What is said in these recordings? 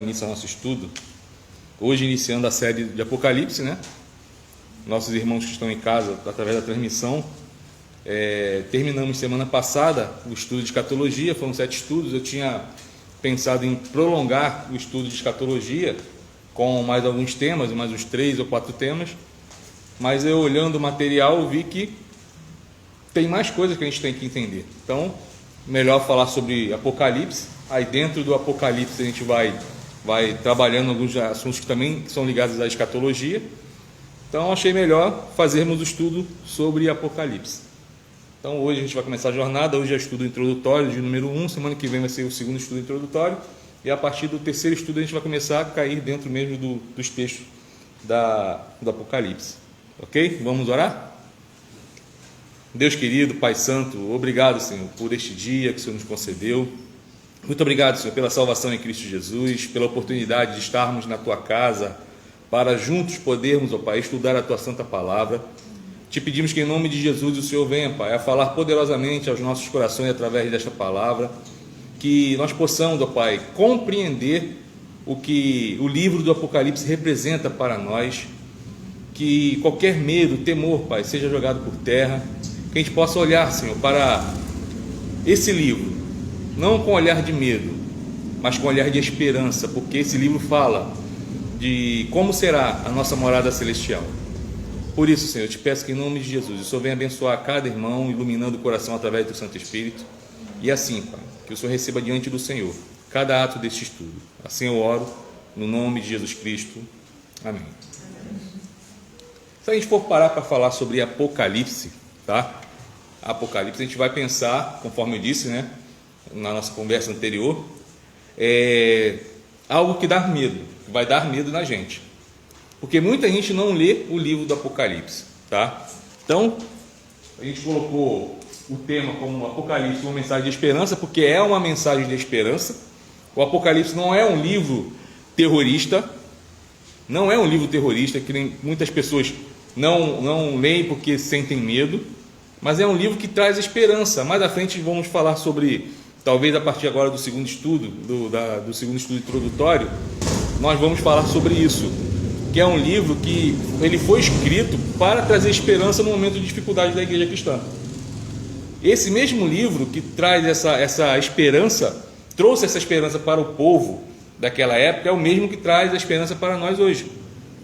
Inicia nosso estudo, hoje iniciando a série de Apocalipse, né? Nossos irmãos que estão em casa, através da transmissão, terminamos semana passada o estudo de escatologia, foram 7 estudos. Eu tinha pensado em prolongar o estudo de escatologia com mais alguns temas, mais uns 3 ou 4 temas, mas eu olhando o material vi que tem mais coisas que a gente tem que entender. Então, melhor falar sobre Apocalipse. Aí dentro do Apocalipse a gente vai trabalhando alguns assuntos que também são ligados à escatologia. Então achei melhor fazermos o estudo sobre Apocalipse. Então hoje a gente vai começar a jornada. Hoje é o estudo introdutório de número 1, semana que vem vai ser o segundo estudo introdutório, e a partir do terceiro estudo a gente vai começar a cair dentro mesmo dos textos do Apocalipse. Ok? Vamos orar? Deus querido, Pai Santo, obrigado, Senhor, por este dia que o Senhor nos concedeu. Muito obrigado, Senhor, pela salvação em Cristo Jesus, pela oportunidade de estarmos na Tua casa, para juntos podermos, ó Pai, estudar a Tua Santa Palavra. Te pedimos que em nome de Jesus o Senhor venha, Pai, a falar poderosamente aos nossos corações através desta palavra, que nós possamos, ó Pai, compreender o que o livro do Apocalipse representa para nós, que qualquer medo, temor, Pai, seja jogado por terra, que a gente possa olhar, Senhor, para esse livro, não com olhar de medo, mas com olhar de esperança, porque esse livro fala de como será a nossa morada celestial. Por isso, Senhor, eu te peço que em nome de Jesus o Senhor venha abençoar cada irmão, iluminando o coração através do Santo Espírito, e assim, Pai, que o Senhor receba diante do Senhor cada ato deste estudo. Assim eu oro, no nome de Jesus Cristo. Amém. Se a gente for parar para falar sobre Apocalipse, tá? Apocalipse, a gente vai pensar, conforme eu disse, né, na nossa conversa anterior, algo que dá medo, que vai dar medo na gente, porque muita gente não lê o livro do Apocalipse, tá? Então a gente colocou o tema como Apocalipse, uma mensagem de esperança, porque é uma mensagem de esperança. O Apocalipse não é um livro terrorista, não é um livro terrorista que nem muitas pessoas não leem porque sentem medo, mas é um livro que traz esperança. Mais à frente vamos falar sobre, talvez a partir agora do segundo estudo, do segundo estudo introdutório, nós vamos falar sobre isso, que é um livro que ele foi escrito para trazer esperança no momento de dificuldade da igreja cristã. Esse mesmo livro que traz essa esperança, trouxe essa esperança para o povo daquela época, é o mesmo que traz a esperança para nós hoje,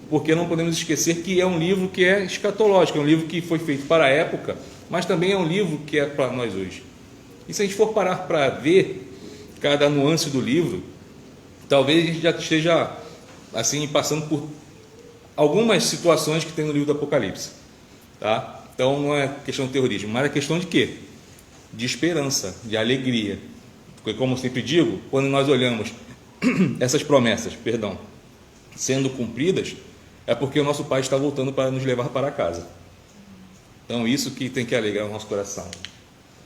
porque não podemos esquecer que é um livro que é escatológico, é um livro que foi feito para a época, mas também é um livro que é para nós hoje. E se a gente for parar para ver cada nuance do livro, talvez a gente já esteja assim passando por algumas situações que tem no livro do Apocalipse, tá? Então não é questão de terrorismo, mas é questão de quê? De esperança, de alegria. Porque, como eu sempre digo, quando nós olhamos essas promessas, sendo cumpridas, é porque o nosso Pai está voltando para nos levar para casa. Então isso que tem que alegrar o nosso coração.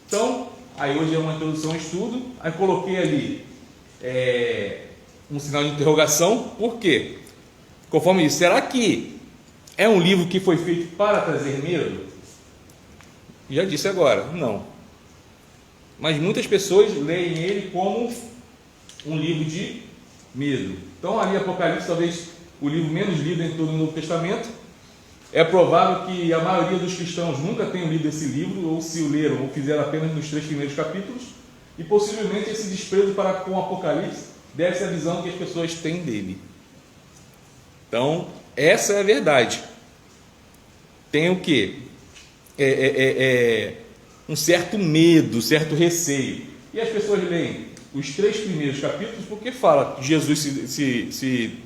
Então, aí hoje é uma introdução ao estudo, aí coloquei ali um sinal de interrogação. Por quê? Conforme isso, será que é um livro que foi feito para trazer medo? Já disse agora, não. Mas muitas pessoas leem ele como um livro de medo. Então ali Apocalipse, talvez o livro menos lido em todo o Novo Testamento. É provável que a maioria dos cristãos nunca tenham lido esse livro, ou se o leram, ou fizeram apenas nos 3 primeiros capítulos, e possivelmente esse desprezo para com o Apocalipse deve ser a visão que as pessoas têm dele. Então, essa é a verdade. Tem o quê? Um certo medo, certo receio. E as pessoas leem os 3 primeiros capítulos porque fala de Jesus se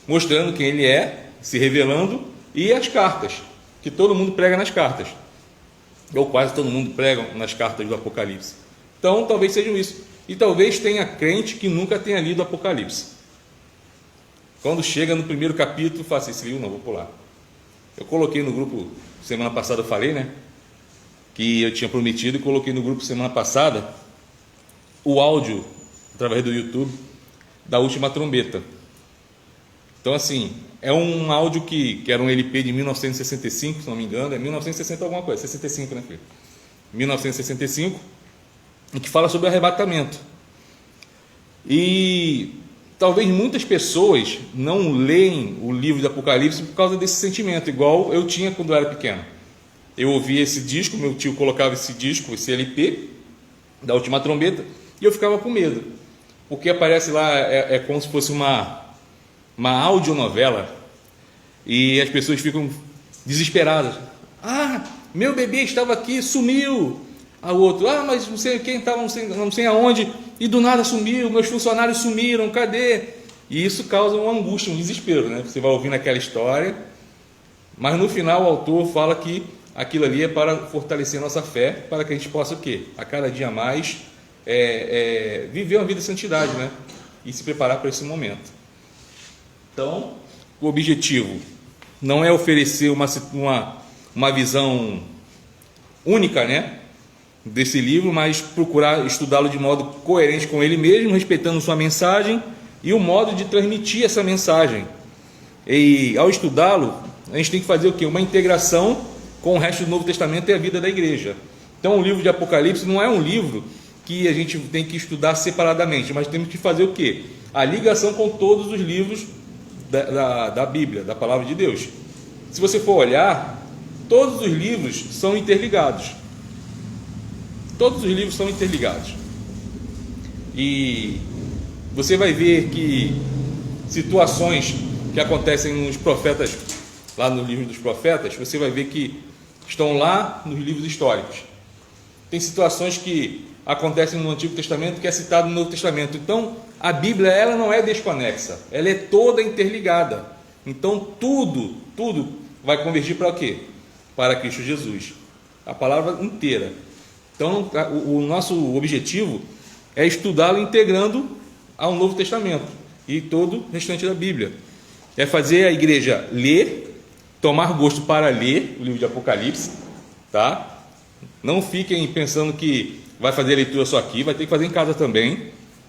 mostrando quem ele é, se revelando, e as cartas, que todo mundo prega nas cartas, ou quase todo mundo prega nas cartas do Apocalipse. Então, talvez sejam isso. E talvez tenha crente que nunca tenha lido o Apocalipse. Quando chega no primeiro capítulo, fala assim: esse livro não, vou pular. Eu coloquei no grupo, semana passada eu falei, né, que eu tinha prometido, e coloquei no grupo semana passada o áudio, através do YouTube, da última trombeta. Então, assim, é um áudio que era um LP de 1965, se não me engano, é 1960 alguma coisa, 65, né, filho? 1965, que fala sobre o arrebatamento. E talvez muitas pessoas não leem o livro do Apocalipse por causa desse sentimento, igual eu tinha quando eu era pequeno. Eu ouvia esse disco, meu tio colocava esse disco, esse LP da Última Trombeta, e eu ficava com medo, porque aparece lá, é como se fosse uma audionovela, e as pessoas ficam desesperadas. Ah, meu bebê estava aqui, sumiu. A outro, mas não sei quem estava, não sei aonde, e do nada sumiu, meus funcionários sumiram, cadê? E isso causa uma angústia, um desespero, né? Você vai ouvindo aquela história, mas no final o autor fala que aquilo ali é para fortalecer nossa fé, para que a gente possa o quê? A cada dia mais viver uma vida de santidade, né? E se preparar para esse momento. Então, o objetivo não é oferecer uma visão única, né, desse livro, mas procurar estudá-lo de modo coerente com ele mesmo, respeitando sua mensagem e o modo de transmitir essa mensagem. E ao estudá-lo, a gente tem que fazer o quê? Uma integração com o resto do Novo Testamento e a vida da igreja. Então, o livro de Apocalipse não é um livro que a gente tem que estudar separadamente, mas temos que fazer o quê? A ligação com todos os livros da Bíblia, da Palavra de Deus. Se você for olhar, todos os livros são interligados. Todos os livros são interligados. E você vai ver que situações que acontecem nos profetas, lá no livro dos profetas, você vai ver que estão lá nos livros históricos. Tem situações que acontecem no Antigo Testamento que é citado no Novo Testamento. Então, a Bíblia, ela não é desconexa, ela é toda interligada. Então, tudo vai convergir para o quê? Para Cristo Jesus. A palavra inteira. Então, o nosso objetivo é estudá-lo integrando ao Novo Testamento e todo o restante da Bíblia. É fazer a igreja ler, tomar gosto para ler o livro de Apocalipse, tá? Não fiquem pensando que vai fazer a leitura só aqui, vai ter que fazer em casa também,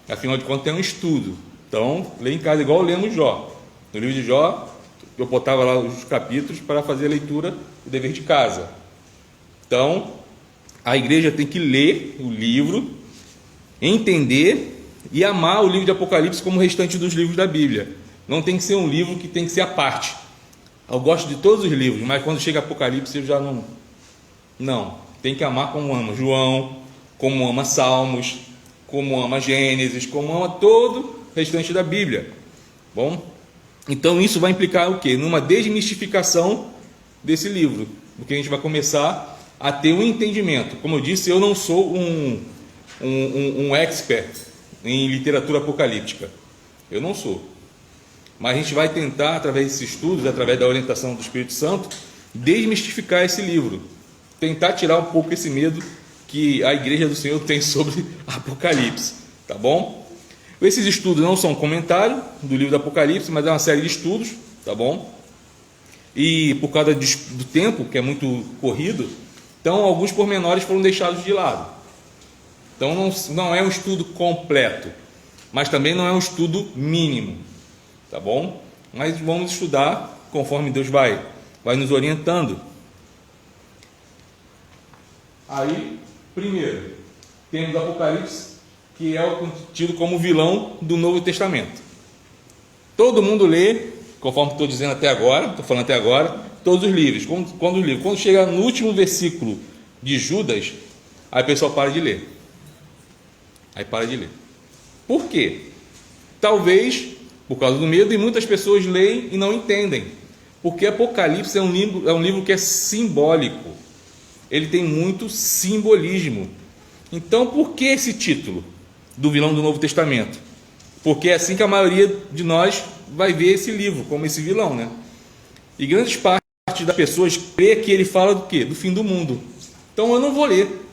afinal de contas tem um estudo. Então, lê em casa igual lemos Jó. No livro de Jó, eu botava lá os capítulos para fazer a leitura do dever de casa. Então, a igreja tem que ler o livro, entender e amar o livro de Apocalipse como o restante dos livros da Bíblia. Não tem que ser um livro que tem que ser à parte. Eu gosto de todos os livros, mas quando chega Apocalipse eu já não. Tem que amar como ama João, como ama Salmos, como ama Gênesis, como ama todo o restante da Bíblia. Bom, então isso vai implicar o quê? Numa desmistificação desse livro, porque a gente vai começar a ter um entendimento. Como eu disse, eu não sou um expert em literatura apocalíptica. Eu não sou. Mas a gente vai tentar, através desses estudos, através da orientação do Espírito Santo, desmistificar esse livro. Tentar tirar um pouco esse medo que a Igreja do Senhor tem sobre Apocalipse. Tá bom? Esses estudos não são um comentário do livro do Apocalipse, mas é uma série de estudos. Tá bom? E por causa do tempo, que é muito corrido, então alguns pormenores foram deixados de lado. Então não é um estudo completo, mas também não é um estudo mínimo. Tá bom? Mas vamos estudar conforme Deus vai nos orientando. Aí, primeiro, temos Apocalipse, que é tido como vilão do Novo Testamento. Todo mundo lê, conforme estou dizendo até agora, estou falando até agora, todos os livros. Quando chega no último versículo de Judas, aí o pessoal para de ler. Por quê? Talvez por causa do medo, e muitas pessoas leem e não entendem, porque Apocalipse é um livro que é simbólico, ele tem muito simbolismo. Então, por que esse título do vilão do Novo Testamento? Porque é assim que a maioria de nós vai ver esse livro, como esse vilão, né? E grande parte das pessoas crê que ele fala do quê? Do fim do mundo. Então eu não vou ler.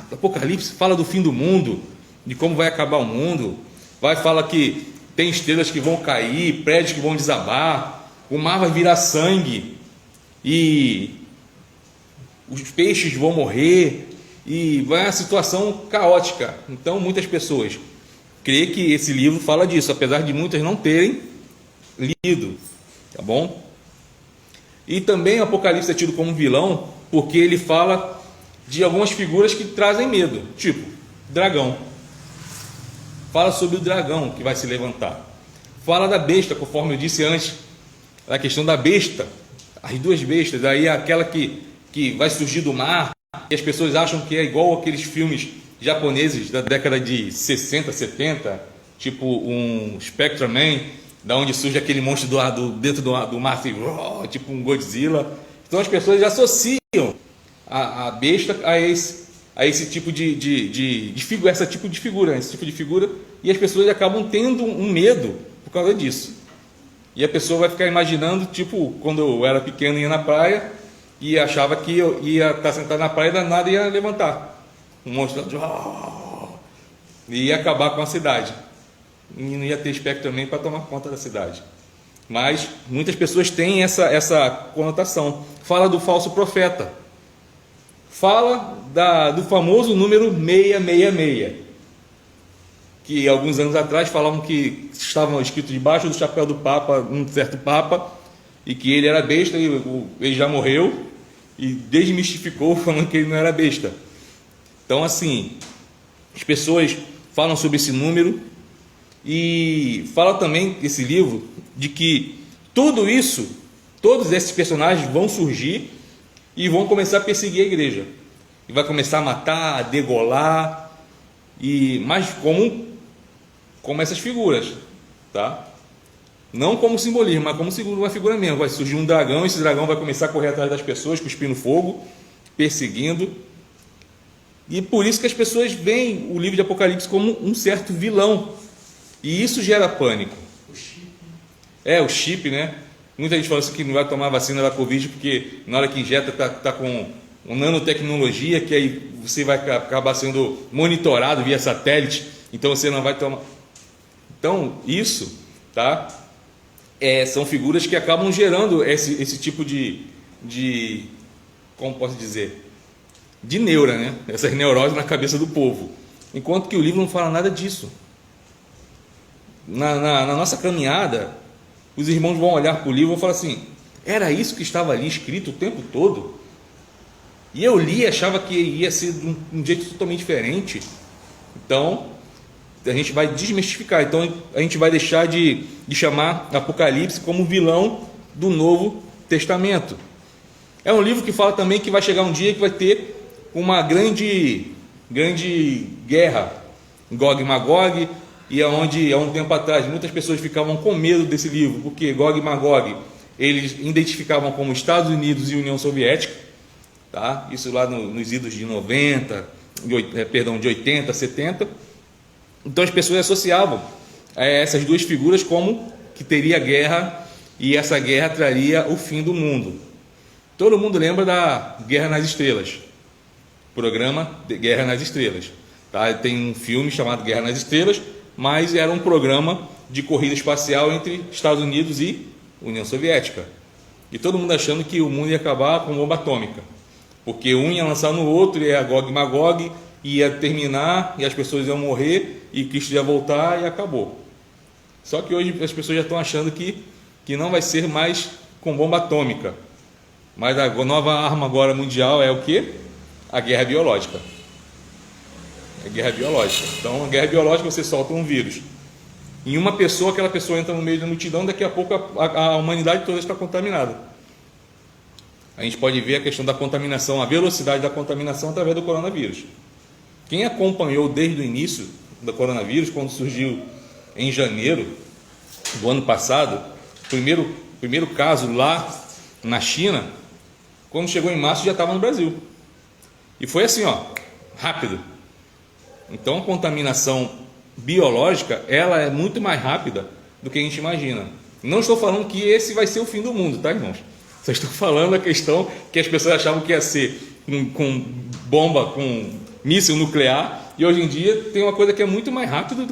Apocalipse fala do fim do mundo, de como vai acabar o mundo, fala que tem estrelas que vão cair, prédios que vão desabar, o mar vai virar sangue, e os peixes vão morrer, e vai uma situação caótica. Então muitas pessoas creem que esse livro fala disso, apesar de muitas não terem lido, tá bom? E também o Apocalipse é tido como vilão, porque ele fala de algumas figuras que trazem medo, tipo dragão. Fala sobre o dragão que vai se levantar. Fala da besta, conforme eu disse antes, a questão da besta, as duas bestas, aí aquela que vai surgir do mar, e as pessoas acham que é igual aqueles filmes japoneses da década de 60, 70, tipo um Spectreman, da onde surge aquele monstro dentro do mar, assim, tipo um Godzilla. Então as pessoas associam a besta a esse tipo de figura, esse tipo de figura, e as pessoas acabam tendo um medo por causa disso. E a pessoa vai ficar imaginando, tipo, quando eu era pequeno e ia na praia, e achava que eu ia estar sentado na praia e da nada ia levantar. Um monstro e ia acabar com a cidade. E não ia ter Spectreman para tomar conta da cidade. Mas muitas pessoas têm essa conotação. Fala do falso profeta. Fala do famoso número 666. Que alguns anos atrás falavam que estavam escritos debaixo do chapéu do Papa, um certo Papa, e que ele era besta, e ele já morreu, e desmistificou falando que ele não era besta. Então, assim, as pessoas falam sobre esse número, e fala também, esse livro, de que tudo isso, todos esses personagens vão surgir e vão começar a perseguir a igreja. E vai começar a matar, a degolar, mas como essas figuras, tá? Não como simbolismo, mas como uma figura mesmo. Vai surgir um dragão, esse dragão vai começar a correr atrás das pessoas, cuspindo fogo, perseguindo. E por isso que as pessoas veem o livro de Apocalipse como um certo vilão. E isso gera pânico. O chip, né? Muita gente fala assim que não vai tomar vacina da Covid porque na hora que injeta tá com uma nanotecnologia, que aí você vai acabar sendo monitorado via satélite, então você não vai tomar. Então, isso, tá? São figuras que acabam gerando esse tipo de como posso dizer, de neura, né? Essas neuroses na cabeça do povo. Enquanto que o livro não fala nada disso. Na nossa caminhada, os irmãos vão olhar para o livro e vão falar assim: era isso que estava ali escrito o tempo todo? E eu li e achava que ia ser de um jeito totalmente diferente. Então, a gente vai desmistificar. Então, a gente vai deixar de chamar Apocalipse como vilão do Novo Testamento. É um livro que fala também que vai chegar um dia que vai ter uma grande guerra, Gog e Magog, e onde há um tempo atrás muitas pessoas ficavam com medo desse livro, porque Gog e Magog eles identificavam como Estados Unidos e União Soviética, tá? Isso lá nos idos de 80, 70. Então as pessoas associavam essas duas figuras como que teria guerra, e essa guerra traria o fim do mundo. Todo mundo lembra da Guerra nas Estrelas, programa de Guerra nas Estrelas, tá? Tem um filme chamado Guerra nas Estrelas, mas era um programa de corrida espacial entre Estados Unidos e União Soviética. E todo mundo achando que o mundo ia acabar com bomba atômica, porque um ia lançar no outro, e a Gog e Magog ia terminar, e as pessoas iam morrer, e Cristo ia voltar, e acabou. Só que hoje as pessoas já estão achando que não vai ser mais com bomba atômica. Mas a nova arma agora mundial é o quê? A guerra biológica. É guerra biológica. Então, a guerra biológica, você solta um vírus em uma pessoa, aquela pessoa entra no meio da multidão, daqui a pouco a humanidade toda está contaminada. A gente pode ver a questão da contaminação, a velocidade da contaminação através do coronavírus. Quem acompanhou desde o início do coronavírus, quando surgiu em janeiro do ano passado, primeiro caso lá na China, quando chegou em março já estava no Brasil. E foi assim, rápido. Então a contaminação biológica, ela é muito mais rápida do que a gente imagina. Não estou falando que esse vai ser o fim do mundo, tá, irmãos? Só estou falando a questão que as pessoas achavam que ia ser com bomba, com míssil nuclear, e hoje em dia tem uma coisa que é muito mais rápida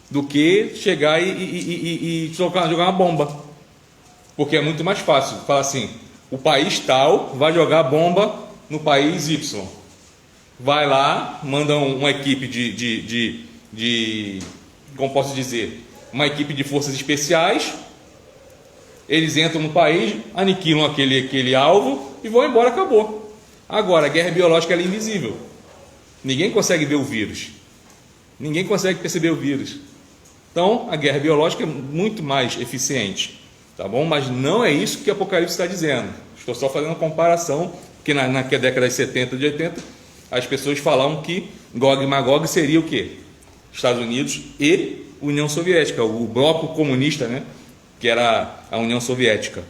do que chegar e jogar uma bomba. Porque é muito mais fácil falar assim: o país tal vai jogar bomba no país Y. Vai lá, manda uma equipe como posso dizer, uma equipe de forças especiais, eles entram no país, aniquilam aquele alvo e vão embora, acabou. Agora, a guerra biológica ela é invisível. Ninguém consegue ver o vírus. Ninguém consegue perceber o vírus. Então, a guerra biológica é muito mais eficiente, tá bom? Mas não é isso que o Apocalipse está dizendo. Estou só fazendo uma comparação, porque na década de 70 e de 80, as pessoas falavam que Gog e Magog seria o quê? Estados Unidos e União Soviética, o bloco comunista, né? Que era a União Soviética.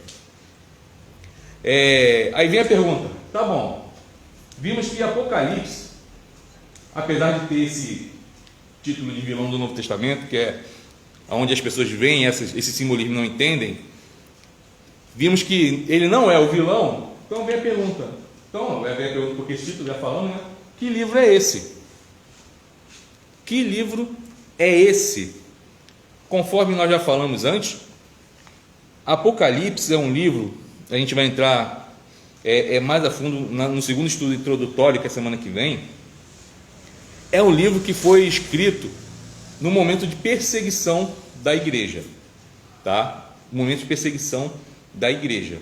Aí vem a pergunta, tá bom, vimos que Apocalipse, apesar de ter esse título de vilão do Novo Testamento, que é onde as pessoas veem esse simbolismo e não entendem, vimos que ele não é o vilão. Então vem a pergunta, porque esse título já falando, né? Que livro é esse? Que livro é esse? Conforme nós já falamos antes, Apocalipse é um livro, a gente vai entrar mais a fundo no segundo estudo introdutório, que é a semana que vem. É um livro que foi escrito no momento de perseguição da igreja, tá? Momento de perseguição da igreja.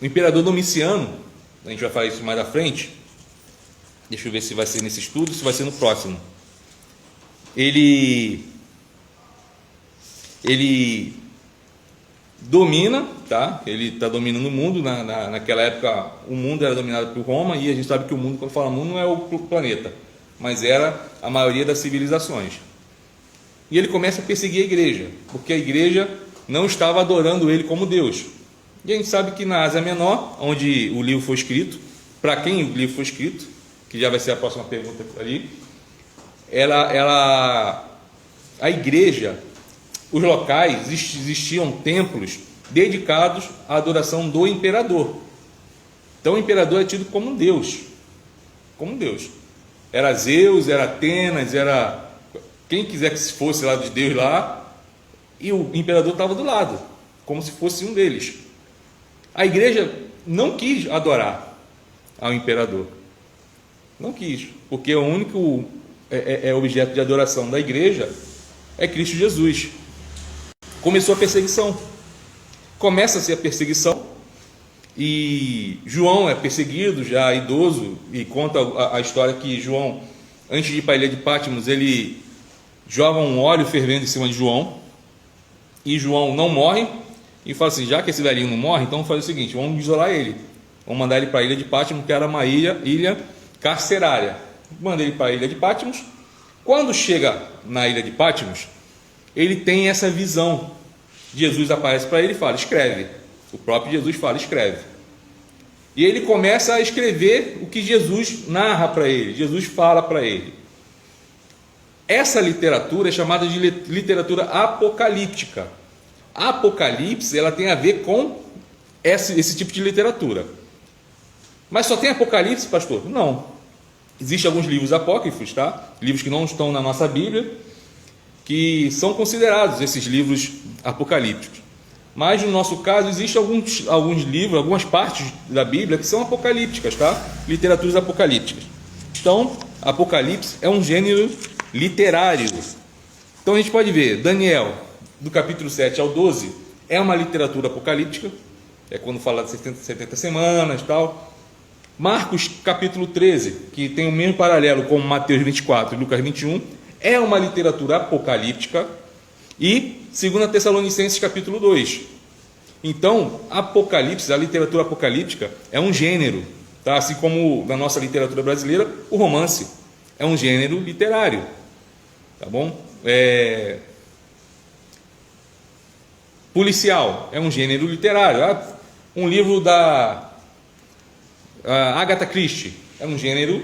O imperador Domiciano, a gente vai falar isso mais à frente, deixa eu ver se vai ser nesse estudo, se vai ser no próximo. Ele domina, tá? Ele está dominando o mundo. Naquela época o mundo era dominado por Roma, e a gente sabe que o mundo, quando fala mundo, não é o planeta, mas era a maioria das civilizações. E ele começa a perseguir a igreja, porque a igreja não estava adorando ele como Deus. E a gente sabe que na Ásia Menor, onde o livro foi escrito, para quem o livro foi escrito, que já vai ser a próxima pergunta ali, a igreja, os locais, existiam templos dedicados à adoração do imperador. Então o imperador é tido como Deus, era Zeus, era Atenas, era quem quiser que fosse lá de Deus lá, e o imperador estava do lado, como se fosse um deles. A igreja não quis adorar ao imperador, não quis, porque o único objeto de adoração da igreja é Cristo Jesus. Começou a perseguição, começa-se a perseguição, e João é perseguido, já idoso, e conta a história que João, antes de ir para a ilha de Patmos, ele joga um óleo fervendo em cima de João, e João não morre, e fala assim, já que esse velhinho não morre, então vamos fazer o seguinte, vamos isolar ele, vamos mandar ele para a ilha de Patmos, que era uma ilha carcerária. Manda ele para a ilha de Patmos. Quando chega na ilha de Patmos, ele tem essa visão. Jesus aparece para ele e fala, escreve. O próprio Jesus fala, escreve. E ele começa a escrever o que Jesus narra para ele, Jesus fala para ele. Essa literatura é chamada de literatura apocalíptica. A Apocalipse, ela tem a ver com esse tipo de literatura. Mas só tem Apocalipse, pastor? Não. Existem alguns livros apócrifos, tá? Livros que não estão na nossa Bíblia, que são considerados esses livros apocalípticos. Mas no nosso caso, existem alguns livros, algumas partes da Bíblia que são apocalípticas, tá? Literaturas apocalípticas. Então, Apocalipse é um gênero literário. Então a gente pode ver, Daniel, do capítulo 7 ao 12, é uma literatura apocalíptica, é quando fala de 70 semanas e tal. Marcos capítulo 13, que tem o mesmo paralelo com Mateus 24 e Lucas 21, é uma literatura apocalíptica. E 2 Tessalonicenses capítulo 2. Então, Apocalipse, a literatura apocalíptica é um gênero, tá? Assim como na nossa literatura brasileira, o romance é um gênero literário, tá bom? Policial é um gênero literário. Um livro da Agatha Christie é um gênero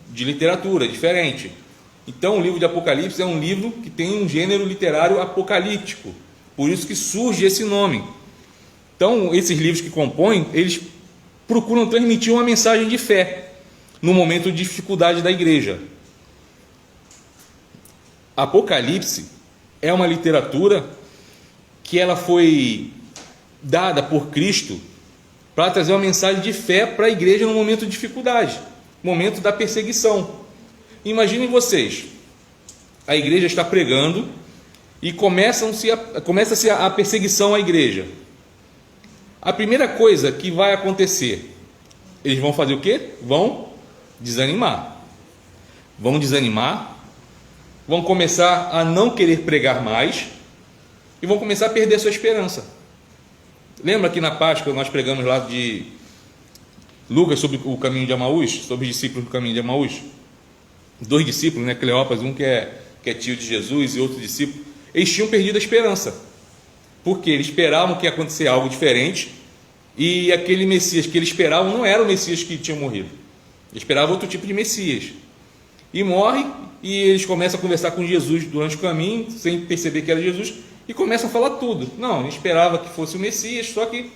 de literatura diferente. Então o livro de Apocalipse é um livro que tem um gênero literário apocalíptico, por isso que surge esse nome. Então esses livros que compõem, eles procuram transmitir uma mensagem de fé no momento de dificuldade da igreja. Apocalipse é uma literatura que ela foi dada por Cristo para trazer uma mensagem de fé para a igreja no momento de dificuldade, momento da perseguição. Imaginem vocês, a igreja está pregando e começa-se a perseguição à igreja. A primeira coisa que vai acontecer, eles vão fazer o quê? Vão desanimar. vão desanimar, vão começar a não querer pregar mais e vão começar a perder a sua esperança. Lembra que na Páscoa nós pregamos lá de Lucas sobre o caminho de Emaús, sobre os discípulos do caminho de Emaús? 2 discípulos, né? Cleopas, um que é tio de Jesus e outro discípulo, eles tinham perdido a esperança, porque eles esperavam que ia acontecer algo diferente e aquele Messias que eles esperavam não era o Messias que tinha morrido. Eles esperavam outro tipo de Messias. E morre, e eles começam a conversar com Jesus durante o caminho, sem perceber que era Jesus, e começam a falar tudo. Não, a gente esperava que fosse o Messias, só que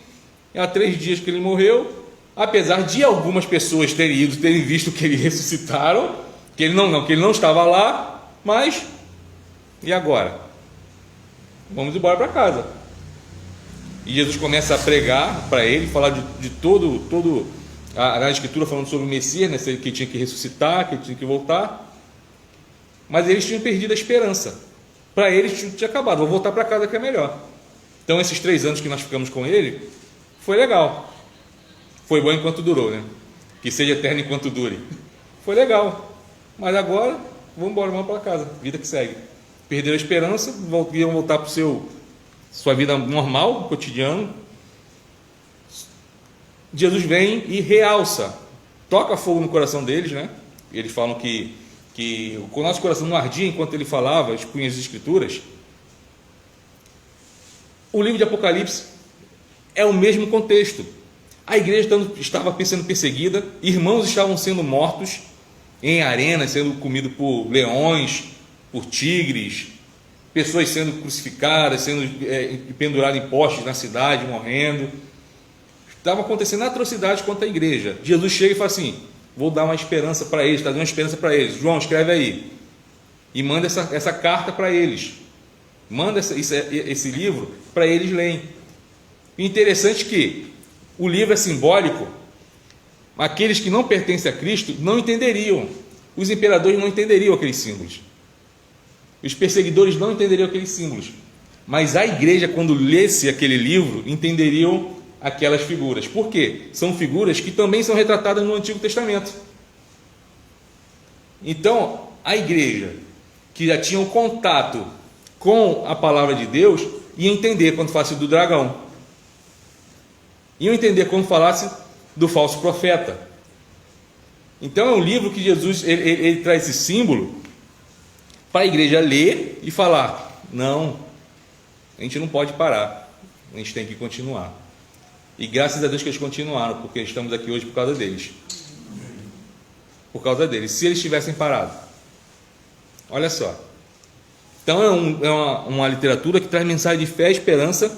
há 3 dias que ele morreu, apesar de algumas pessoas terem visto que ele ressuscitaram, que ele não estava lá, mas e agora? Vamos embora para casa. E Jesus começa a pregar para ele, falar de todo a Escritura falando sobre o Messias, né, que tinha que ressuscitar, que tinha que voltar. Mas eles tinham perdido a esperança. Para eles tinha acabado, vou voltar para casa que é melhor. Então esses 3 anos que nós ficamos com ele, foi legal. Foi bom enquanto durou, né? Que seja eterno enquanto dure. Foi legal. Mas agora, vamos embora, vamos para casa. Vida que segue. Perderam a esperança, iam voltar para sua vida normal, cotidiano. Jesus vem e realça, toca fogo no coração deles, né? Eles falam que o nosso coração não ardia enquanto ele falava, expunha as Escrituras. O livro de Apocalipse é o mesmo contexto. A igreja estava sendo perseguida, irmãos estavam sendo mortos em arenas, sendo comidos por leões, por tigres, pessoas sendo crucificadas, sendo penduradas em postes na cidade, morrendo. Estava acontecendo atrocidades contra a igreja. Jesus chega e fala assim: vou dar uma esperança para eles, está dando uma esperança para eles. João, escreve aí. E manda essa carta para eles. Manda esse livro para eles lerem. Interessante que o livro é simbólico. Aqueles que não pertencem a Cristo não entenderiam. Os imperadores não entenderiam aqueles símbolos. Os perseguidores não entenderiam aqueles símbolos. Mas a igreja, quando lesse aquele livro, entenderiam aquelas figuras. Por quê? São figuras que também são retratadas no Antigo Testamento. Então, a igreja que já tinha um contato com a palavra de Deus ia entender quando falasse do dragão. Ia entender quando falasse do falso profeta. Então é um livro que Jesus ele traz esse símbolo para a igreja ler e falar: não, a gente não pode parar, a gente tem que continuar. E graças a Deus que eles continuaram, porque estamos aqui hoje por causa deles. Por causa deles. Se eles tivessem parado. Olha só. Então é uma literatura que traz mensagem de fé e esperança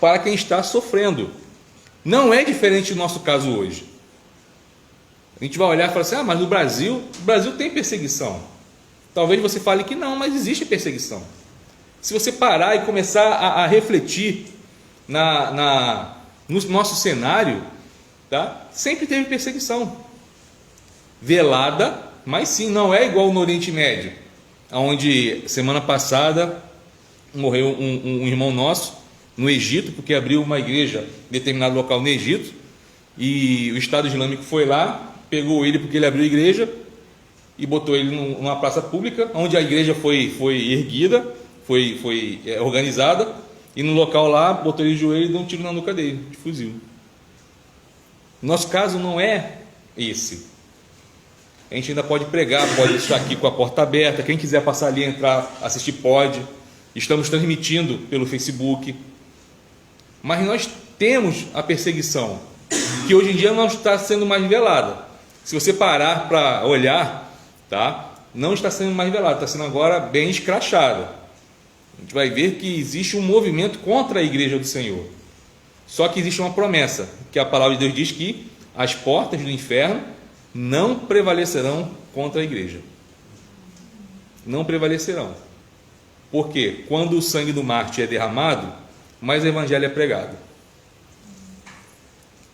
para quem está sofrendo. Não é diferente do nosso caso hoje. A gente vai olhar e falar assim: mas no Brasil tem perseguição. Talvez você fale que não, mas existe perseguição. Se você parar e começar a refletir no nosso cenário, tá? Sempre teve perseguição. Velada, mas sim, não é igual no Oriente Médio, onde semana passada morreu um irmão nosso no Egito, porque abriu uma igreja em determinado local no Egito, e o Estado Islâmico foi lá, pegou ele porque ele abriu a igreja e botou ele numa praça pública, onde a igreja foi erguida, foi organizada, e no local lá botou ele de joelho e deu um tiro na nuca dele, de fuzil. Nosso caso não é esse. A gente ainda pode pregar, pode estar aqui com a porta aberta, quem quiser passar ali, entrar, assistir, pode. Estamos transmitindo pelo Facebook. Mas nós temos a perseguição, que hoje em dia não está sendo mais velada. Se você parar para olhar, tá? Não está sendo mais velada, está sendo agora bem escrachada. A gente vai ver que existe um movimento contra a igreja do Senhor. Só que existe uma promessa, que a palavra de Deus diz que as portas do inferno não prevalecerão contra a igreja. Não prevalecerão. Porque quando o sangue do mártir é derramado, mais o evangelho é pregado.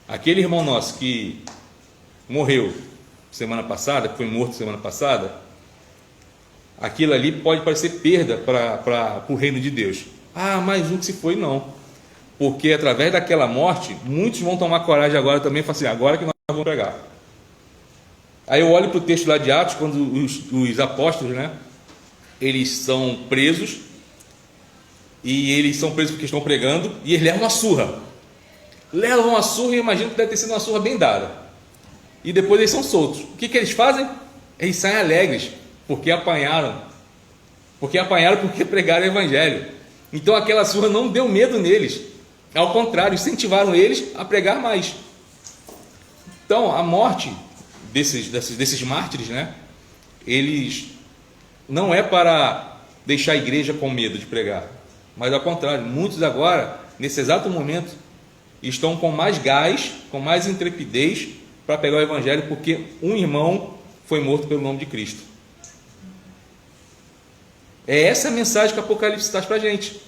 Aquele irmão nosso que morreu semana passada, que foi morto semana passada, aquilo ali pode parecer perda para o reino de Deus. Mais um que se foi, não. Porque através daquela morte, muitos vão tomar coragem agora também e falar assim: agora que nós vamos pregar. Aí eu olho para o texto lá de Atos, quando os apóstolos, né, eles são presos, e eles são presos porque estão pregando, e eles levam uma surra. Levam uma surra, e eu imagino que deve ter sido uma surra bem dada. E depois eles são soltos. O que eles fazem? Eles saem alegres, porque apanharam. Porque pregaram o evangelho. Então aquela surra não deu medo neles. Ao contrário, incentivaram eles a pregar mais. Então a morte desses mártires, né, eles não é para deixar a igreja com medo de pregar, mas ao contrário, muitos agora, nesse exato momento, estão com mais gás, com mais intrepidez para pegar o evangelho, porque um irmão foi morto pelo nome de Cristo. É essa a mensagem que o Apocalipse traz para a gente,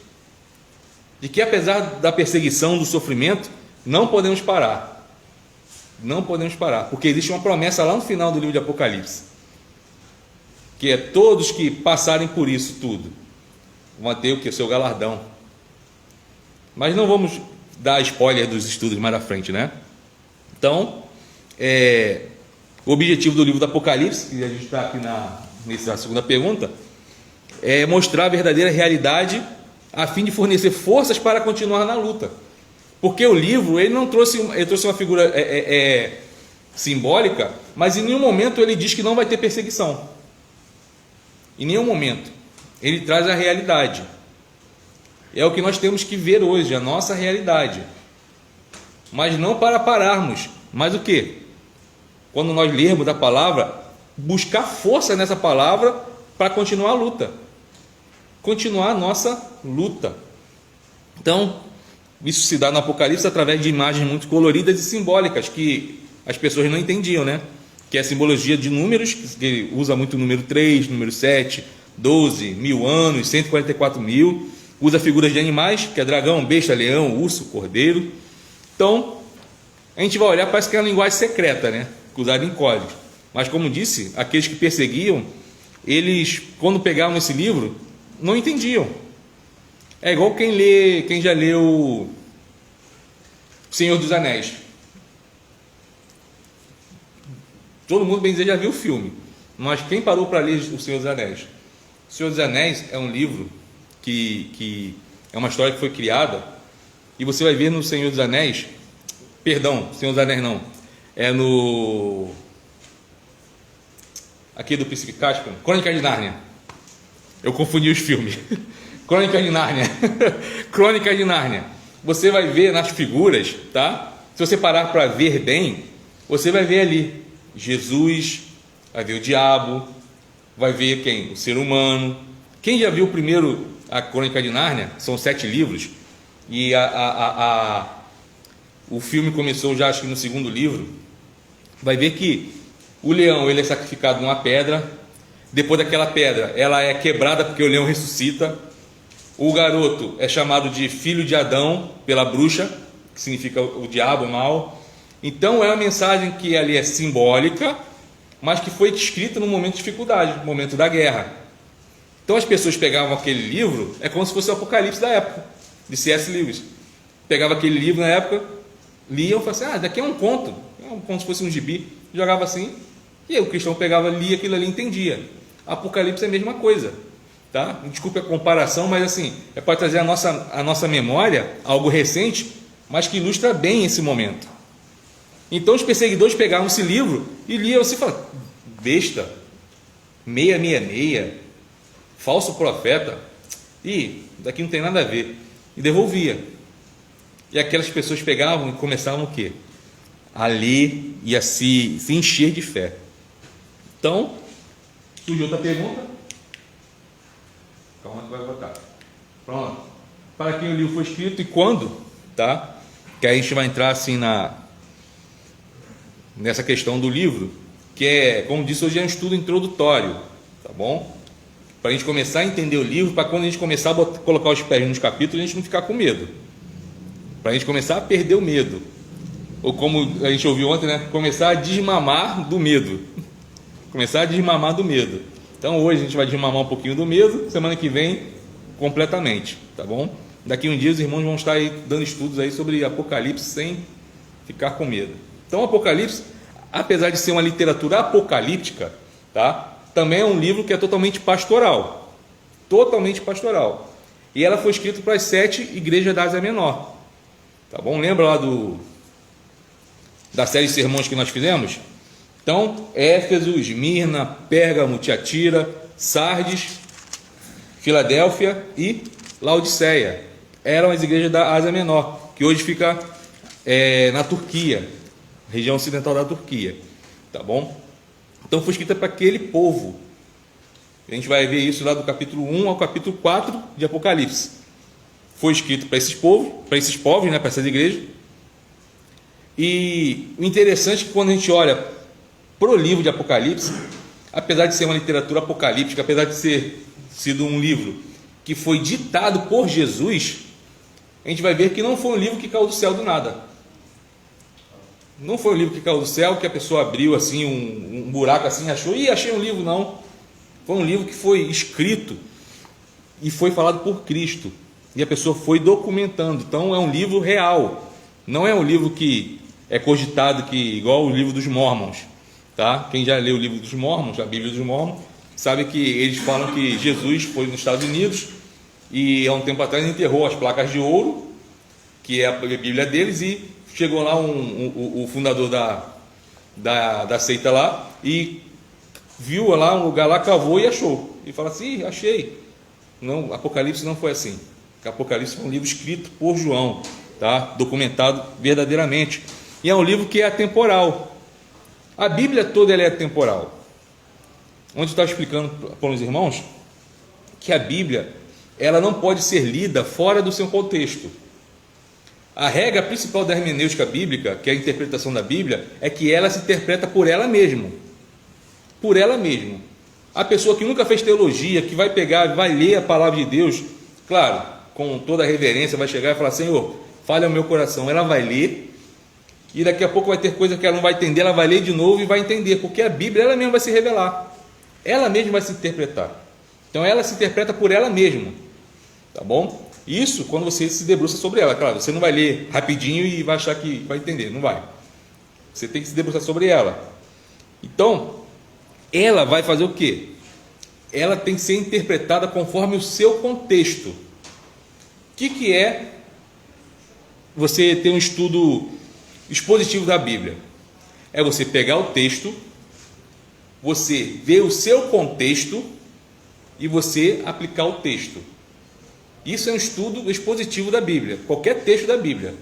de que apesar da perseguição, do sofrimento, não podemos parar. Não podemos parar, porque existe uma promessa lá no final do livro de Apocalipse, que é todos que passarem por isso tudo vão ter o seu galardão. Mas não vamos dar spoiler dos estudos mais à frente, né? Então, o objetivo do livro do Apocalipse, que a gente está aqui nessa segunda pergunta, é mostrar a verdadeira realidade a fim de fornecer forças para continuar na luta. Porque o livro, ele trouxe uma figura simbólica, mas em nenhum momento ele diz que não vai ter perseguição. Em nenhum momento. Ele traz a realidade. É o que nós temos que ver hoje, a nossa realidade. Mas não para pararmos. Mas o quê? Quando nós lermos a palavra, buscar força nessa palavra para continuar a luta. Continuar a nossa luta. Então, isso se dá no Apocalipse através de imagens muito coloridas e simbólicas que as pessoas não entendiam, né? Que é a simbologia de números, que usa muito o número 3, número 7, 12, 1000 anos, 144 mil. Usa figuras de animais, que é dragão, besta, leão, urso, cordeiro. Então, a gente vai olhar, parece que é uma linguagem secreta, né? Usada em códigos. Mas, como disse, aqueles que perseguiam, eles, quando pegavam esse livro, não entendiam. É igual quem já leu O Senhor dos Anéis. Todo mundo, bem dizer, já viu o filme, mas quem parou para ler O Senhor dos Anéis? O Senhor dos Anéis é um livro que é uma história que foi criada, e você vai ver no Senhor dos Anéis, perdão, Senhor dos Anéis não, é no aqui do Príncipe Caspian, Crônica de Nárnia. Eu confundi os filmes. Crônica de Nárnia. Crônica de Nárnia. Você vai ver nas figuras, tá? Se você parar para ver bem, você vai ver ali Jesus, vai ver o diabo, vai ver quem? O ser humano. Quem já viu primeiro a Crônica de Nárnia? São 7 livros. E o filme começou já, acho que no segundo livro. Vai ver que o leão, ele é sacrificado numa pedra. Depois daquela pedra, ela é quebrada porque o leão ressuscita. O garoto é chamado de filho de Adão pela bruxa, que significa o diabo, o mal. Então é uma mensagem que ali é simbólica, mas que foi escrita num momento de dificuldade, no momento da guerra. Então as pessoas pegavam aquele livro, é como se fosse o Apocalipse da época, de C.S. Lewis. Pegava aquele livro na época, liam e falavam assim, daqui é um conto, como se fosse um gibi, jogava assim, e aí o cristão pegava, lia aquilo ali e entendia. Apocalipse é a mesma coisa. Tá? Desculpe a comparação, mas assim, é para trazer a nossa memória algo recente, mas que ilustra bem esse momento. Então os perseguidores pegavam esse livro e liam assim, falavam, besta, 666, falso profeta, e daqui não tem nada a ver, e devolvia. E aquelas pessoas pegavam e começavam o quê? A ler e a se encher de fé. Então, surgiu outra pergunta. Calma que vai botar. Pronto. Para quem o livro foi escrito e quando, tá? Que aí a gente vai entrar assim nessa questão do livro, que é, como disse, hoje é um estudo introdutório, tá bom? Para a gente começar a entender o livro, para quando a gente começar a colocar os pés nos capítulos, a gente não ficar com medo. Para a gente começar a perder o medo. Ou como a gente ouviu ontem, né? Começar a desmamar do medo. Começar a desmamar do medo. Então hoje a gente vai desmamar um pouquinho do medo, semana que vem completamente, tá bom? Daqui um dia os irmãos vão estar aí dando estudos aí sobre Apocalipse sem ficar com medo. Então Apocalipse, apesar de ser uma literatura apocalíptica, tá? Também é um livro que é totalmente pastoral. Totalmente pastoral. E ela foi escrita para as 7 igrejas da Ásia Menor. Tá bom? Lembra lá da série de sermões que nós fizemos? Então, Éfeso, Esmirna, Pérgamo, Tiatira, Sardes, Filadélfia e Laodiceia. Eram as igrejas da Ásia Menor, que hoje fica na Turquia, região ocidental da Turquia. Tá bom? Então foi escrita para aquele povo. A gente vai ver isso lá do capítulo 1 ao capítulo 4 de Apocalipse. Foi escrito para esses povos, né, para essas igrejas. E o interessante é que quando a gente olha para o livro de Apocalipse, apesar de ser uma literatura apocalíptica, apesar de ser sido um livro que foi ditado por Jesus, a gente vai ver que não foi um livro que caiu do céu do nada. Não foi um livro que caiu do céu, que a pessoa abriu assim um buraco assim, achou, achei um livro, não. Foi um livro que foi escrito e foi falado por Cristo. E a pessoa foi documentando. Então é um livro real. Não é um livro que é cogitado que igual o livro dos Mormons. Tá? Quem já leu o livro dos Mormons, a Bíblia dos Mormons, sabe que eles falam que Jesus foi nos Estados Unidos e há um tempo atrás enterrou as placas de ouro, que é a Bíblia deles, e chegou lá o fundador da seita lá e viu lá um lugar lá, cavou e achou. E fala assim, achei. Não, Apocalipse não foi assim. Apocalipse é um livro escrito por João, tá? Documentado verdadeiramente. E é um livro que é atemporal. A Bíblia toda ela é atemporal. Onde eu estava explicando para os irmãos que a Bíblia ela não pode ser lida fora do seu contexto. A regra principal da hermenêutica bíblica, que é a interpretação da Bíblia, é que ela se interpreta por ela mesma. Por ela mesma. A pessoa que nunca fez teologia, que vai pegar, vai ler a palavra de Deus, claro, com toda a reverência, vai chegar e falar, Senhor, fale ao meu coração. Ela vai ler, e daqui a pouco vai ter coisa que ela não vai entender, ela vai ler de novo e vai entender, porque a Bíblia ela mesma vai se revelar, ela mesma vai se interpretar. Então ela se interpreta por ela mesma, tá bom? Isso quando você se debruça sobre ela, claro, você não vai ler rapidinho e vai achar que vai entender, não vai. Você tem que se debruçar sobre ela. Então, ela vai fazer o quê? Ela tem que ser interpretada conforme o seu contexto. O que é você ter um estudo expositivo da Bíblia? É você pegar o texto, você ver o seu contexto e você aplicar o texto. Isso é um estudo expositivo da Bíblia, qualquer texto da Bíblia.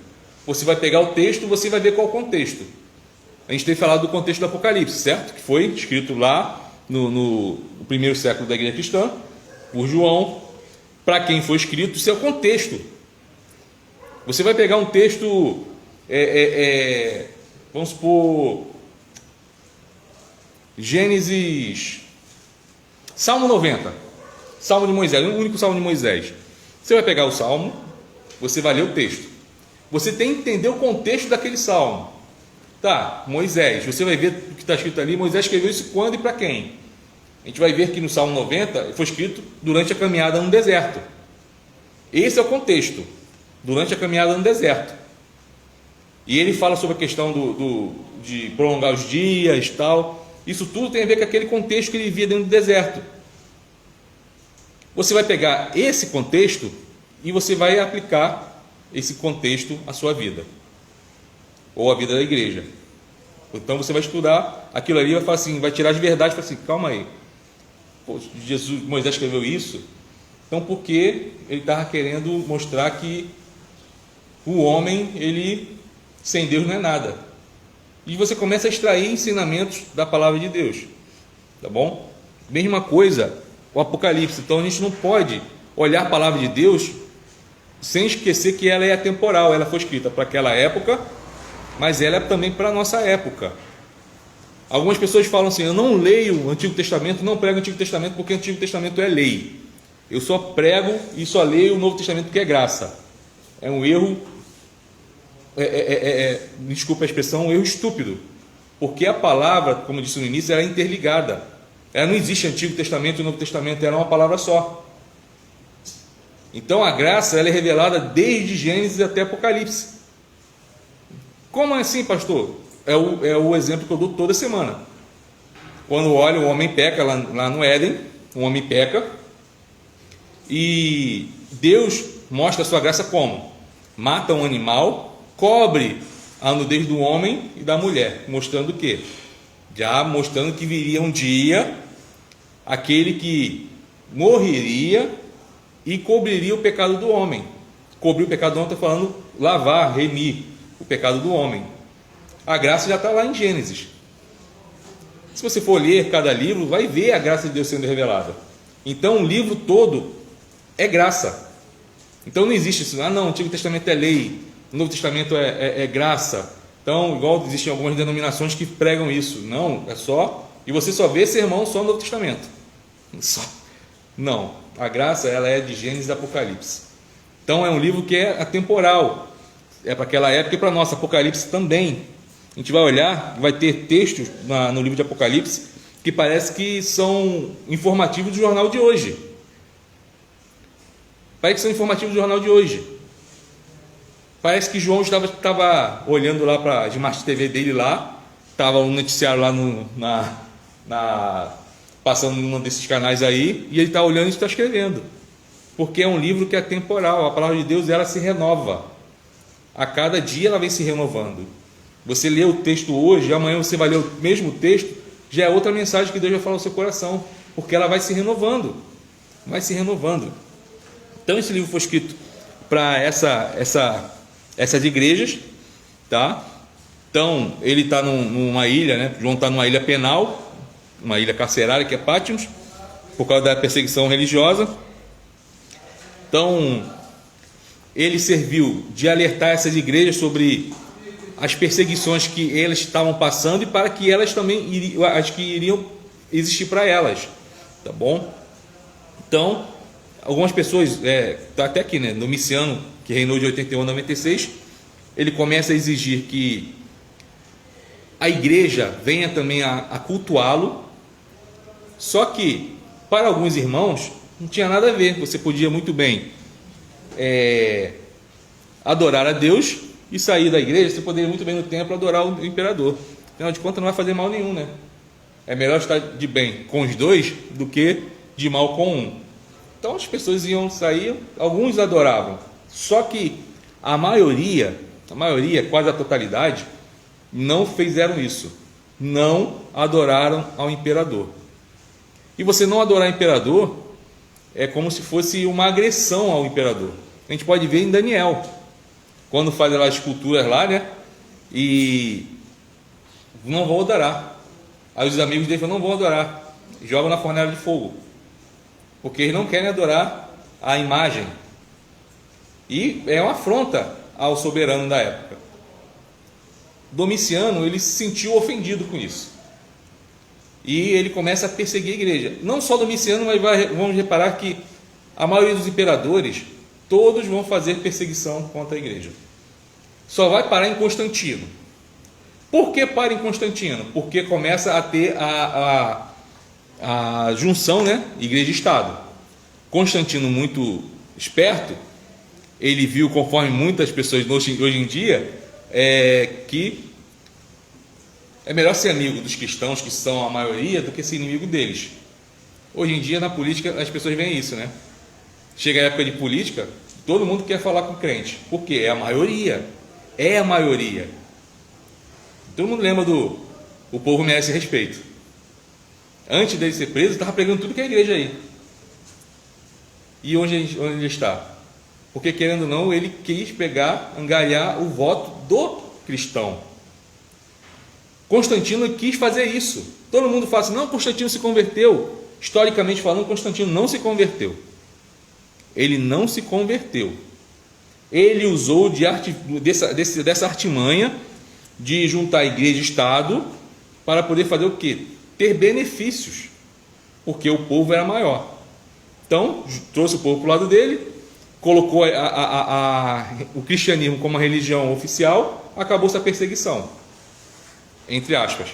Você vai pegar o texto, você vai ver qual é o contexto. A gente tem falado do contexto do Apocalipse, certo? Que foi escrito lá no primeiro século da igreja cristã, por João. Para quem foi escrito, isso é o contexto. Você vai pegar um texto, vamos supor, Gênesis, Salmo 90, Salmo de Moisés, o único Salmo de Moisés. Você vai pegar o Salmo, você vai ler o texto. Você tem que entender o contexto daquele Salmo. Tá, Moisés, você vai ver o que está escrito ali. Moisés escreveu isso quando e para quem? A gente vai ver que no Salmo 90 foi escrito durante a caminhada no deserto. Esse é o contexto, durante a caminhada no deserto. E ele fala sobre a questão de prolongar os dias e tal. Isso tudo tem a ver com aquele contexto que ele vivia dentro do deserto. Você vai pegar esse contexto e você vai aplicar esse contexto à sua vida, ou à vida da igreja. Então você vai estudar aquilo ali e vai falar assim, vai tirar as verdades e falar assim, calma aí, pô, Moisés escreveu isso, então por que ele estava querendo mostrar que o homem, ele sem Deus não é nada? E você começa a extrair ensinamentos da palavra de Deus, tá bom? Mesma coisa o Apocalipse. Então a gente não pode olhar a palavra de Deus sem esquecer que ela é atemporal. Ela foi escrita para aquela época, mas ela é também para a nossa época. Algumas pessoas falam assim, eu não leio o Antigo Testamento, não prego o Antigo Testamento porque o Antigo Testamento é lei. Eu só prego e só leio o Novo Testamento porque é graça. É um erro, desculpa a expressão, um erro estúpido. Porque a palavra, como eu disse no início, ela é interligada. Ela não existe Antigo Testamento e Novo Testamento, ela é uma palavra só. Então a graça ela é revelada desde Gênesis até Apocalipse. Como assim, pastor? é o exemplo que eu dou toda semana. Quando olha, o homem peca lá no Éden, o homem peca, e Deus mostra a sua graça como? Mata um animal, cobre a nudez do homem e da mulher, mostrando o quê? Já mostrando que viria um dia aquele que morreria e cobriria o pecado do homem. Cobrir o pecado do homem, estou falando lavar, remir o pecado do homem. A graça já está lá em Gênesis. Se você for ler cada livro, vai ver a graça de Deus sendo revelada. Então o livro todo é graça. Então não existe isso, não, o Antigo Testamento é lei, o Novo Testamento é graça. Então, igual existem algumas denominações que pregam isso. Não, é só, e você só vê sermão só no Novo Testamento. Só. Não, a graça ela é de Gênesis e Apocalipse. Então é um livro que é atemporal, é para aquela época e para nós. Apocalipse também. A gente vai olhar, vai ter textos no livro de Apocalipse que parece que são informativos do jornal de hoje. Parece que são informativos do jornal de hoje. Parece que João estava olhando lá para a Smart TV dele lá, estava um noticiário lá passando num desses canais aí, e ele está olhando e está escrevendo. Porque é um livro que é temporal, a palavra de Deus ela se renova. A cada dia ela vem se renovando. Você lê o texto hoje, amanhã você vai ler o mesmo texto, já é outra mensagem que Deus vai falar no seu coração, porque ela vai se renovando. Vai se renovando. Então esse livro foi escrito para essas igrejas, tá? Então ele está numa ilha, né? João está numa ilha penal, uma ilha carcerária que é Pátimos, por causa da perseguição religiosa. Então ele serviu de alertar essas igrejas sobre as perseguições que elas estavam passando e para que elas também as que iriam existir para elas, tá bom? Então algumas pessoas, tá até aqui, né? Domiciano, que reinou de 81 a 96, ele começa a exigir que a igreja venha também a cultuá-lo. Só que para alguns irmãos não tinha nada a ver. Você podia muito bem adorar a Deus e sair da igreja. Você poderia muito bem no templo adorar o imperador. Afinal de contas não vai fazer mal nenhum, né? É melhor estar de bem com os dois do que de mal com um. Então as pessoas iam sair, alguns adoravam. Só que a maioria, quase a totalidade, não fizeram isso. Não adoraram ao imperador. E você não adorar o imperador é como se fosse uma agressão ao imperador. A gente pode ver em Daniel, quando faz as esculturas lá, né? E não vão adorar. Aí os amigos dele falam, não vão adorar. Jogam na fornalha de fogo. Porque eles não querem adorar a imagem. E é uma afronta ao soberano da época. Domiciano, ele se sentiu ofendido com isso. E ele começa a perseguir a igreja. Não só Domiciano, mas vamos reparar que a maioria dos imperadores, todos vão fazer perseguição contra a igreja. Só vai parar em Constantino. Por que para em Constantino? Porque começa a ter a junção, né? Igreja e Estado. Constantino, muito esperto, ele viu, conforme muitas pessoas hoje em dia, que é melhor ser amigo dos cristãos, que são a maioria, do que ser inimigo deles. Hoje em dia, na política, as pessoas veem isso, né? Chega a época de política, todo mundo quer falar com o crente. Por quê? É a maioria. É a maioria. Todo mundo lembra o povo merece respeito. Antes dele ser preso, estava pregando tudo que é igreja aí. E onde ele está? Porque, querendo ou não, ele quis angariar o voto do cristão. Constantino quis fazer isso. Todo mundo fala assim, não, Constantino se converteu. Historicamente falando, Constantino não se converteu. Ele não se converteu. Ele usou dessa artimanha de juntar igreja e Estado para poder fazer o quê? Ter benefícios, porque o povo era maior. Então, trouxe o povo para o lado dele, colocou o cristianismo como uma religião oficial, acabou-se a perseguição, entre aspas.